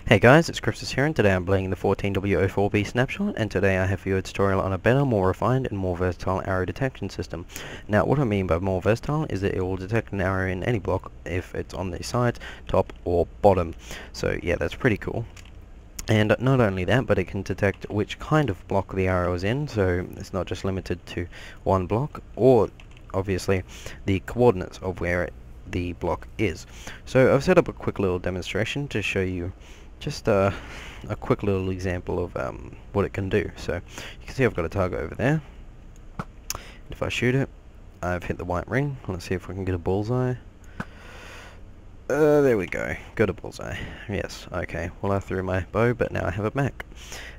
Hey guys, it's Christus here, and today I'm playing the 14W04B snapshot, and today I have for you a tutorial on a better, more refined, and more versatile arrow detection system. Now, what I mean by more versatile is that it will detect an arrow in any block if it's on the sides, top, or bottom. So yeah, that's pretty cool. And not only that, but it can detect which kind of block the arrow is in, so it's not just limited to one block, or obviously the coordinates of where the block is. So I've set up a quick little demonstration to show you just a quick little example of what it can do. So you can see I've got a target over there. If I shoot it, I've hit the white ring. Let's see if we can get a bullseye. There we go. Got a bullseye. Yes, okay. Well, I threw my bow, but now I have it back.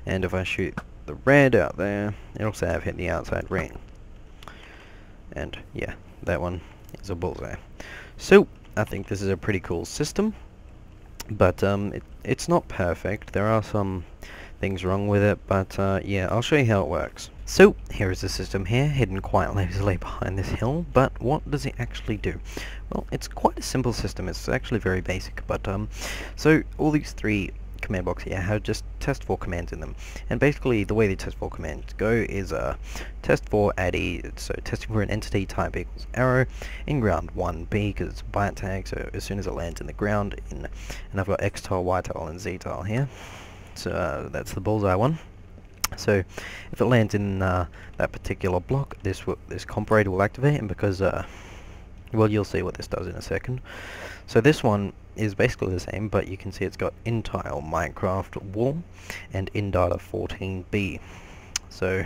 And if I shoot the red out there, it'll say I've hit the outside ring. And yeah, that one is a bullseye. So I think this is a pretty cool system. But it's not perfect. There are some things wrong with it, but yeah, I'll show you how it works. So here is the system here, hidden quite lazily behind this hill, but what does it actually do? Well, it's quite a simple system. It's actually very basic, but so all these three command blocks here have just test4 commands in them, and basically the way the test4 commands go is test4 addy, so testing for an entity type equals arrow in ground 1b because it's a byte tag, so as soon as it lands in the ground, and I've got X tile, Y tile, and Z tile here, so that's the bullseye one. So if it lands in that particular block, this comparator will activate, and because well, you'll see what this does in a second. So this one is basically the same, but you can see it's got InTile Minecraft wool and InData 14B. So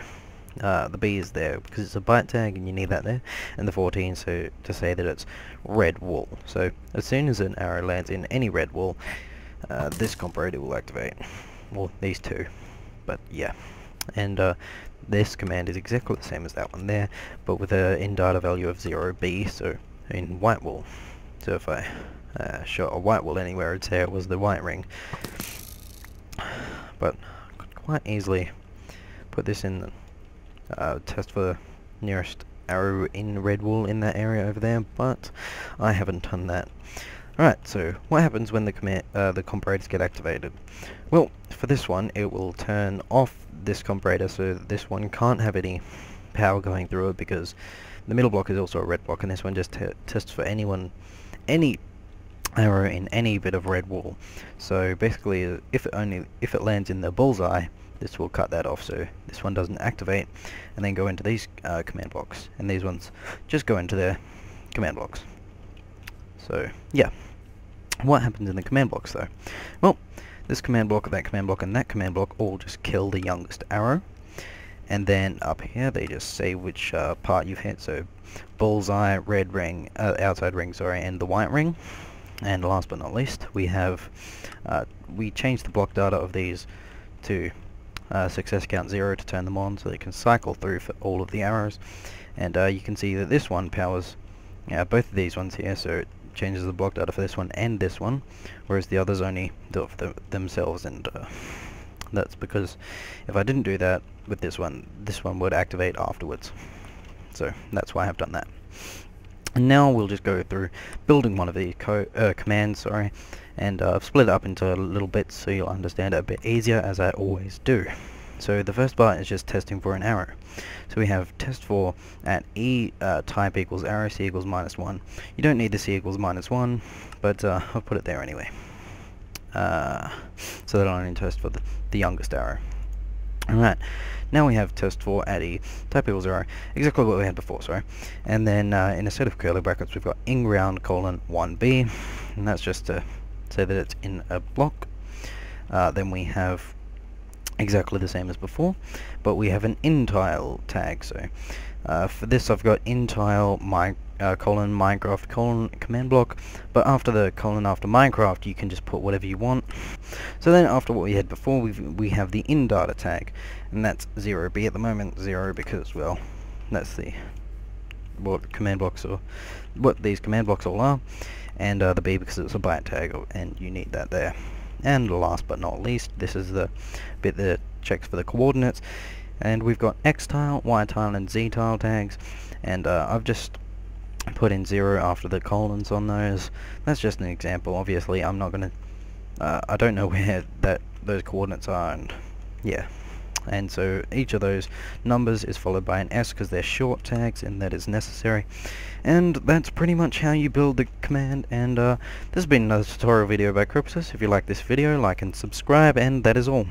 the B is there because it's a byte tag and you need that there, and the 14 so to say that it's red wool. So as soon as an arrow lands in any red wool, this comparator will activate. Well, these two, but yeah. And this command is exactly the same as that one there, but with a InData value of 0B, so in white wool. So if I shot a white wool anywhere, I'd say it was the white ring. But I could quite easily put this in test for the nearest arrow in red wool in that area over there, but I haven't done that. Alright, so what happens when the comparators get activated? Well, for this one, it will turn off this comparator so that this one can't have any power going through it, because the middle block is also a red block, and this one just tests for any arrow in any bit of red wool. So basically, if it lands in the bullseye, this will cut that off, so this one doesn't activate, and then go into these command blocks, and these ones just go into their command blocks. So yeah, what happens in the command blocks though? Well, this command block, that command block, and that command block all just kill the youngest arrow, and then up here they just say which part you've hit, so bullseye, red ring, outside ring, sorry, and the white ring. And last but not least, we have we change the block data of these to success count 0 to turn them on, so they can cycle through for all of the arrows. And you can see that this one powers both of these ones here, so it changes the block data for this one and this one, whereas the others only do it for themselves, and that's because if I didn't do that with this one would activate afterwards. So that's why I've done that. And now we'll just go through building one of these commands, sorry, and split it up into little bits so you'll understand it a bit easier, as I always do. So the first part is just testing for an arrow. So we have test4 at E type equals arrow, C equals -1. You don't need the C equals -1, but I'll put it there anyway. So that'll only test for the youngest arrow. Alright, now we have test4 at E type equals 0, exactly what we had before, sorry. And then in a set of curly brackets we've got in ground colon 1B, and that's just to say that it's in a block. Then we have exactly the same as before, but we have an InTile tag. So for this I've got InTile colon Minecraft colon command block, but after the colon after Minecraft you can just put whatever you want. So then after what we had before, we have the InData tag, and that's 0B at the moment, 0 because, well, that's what command blocks are, what these command blocks all are, and the B because it's a byte tag, and you need that there. And last but not least, this is the bit that checks for the coordinates, and we've got X tile, Y tile, and Z tile tags, and I've just put in 0 after the colons on those. That's just an example. Obviously I'm not going to I don't know where those coordinates are, and yeah. And so each of those numbers is followed by an S because they're short tags and that is necessary. And that's pretty much how you build the command. And this has been another tutorial video by Crypsis. If you like this video, like and subscribe, and that is all.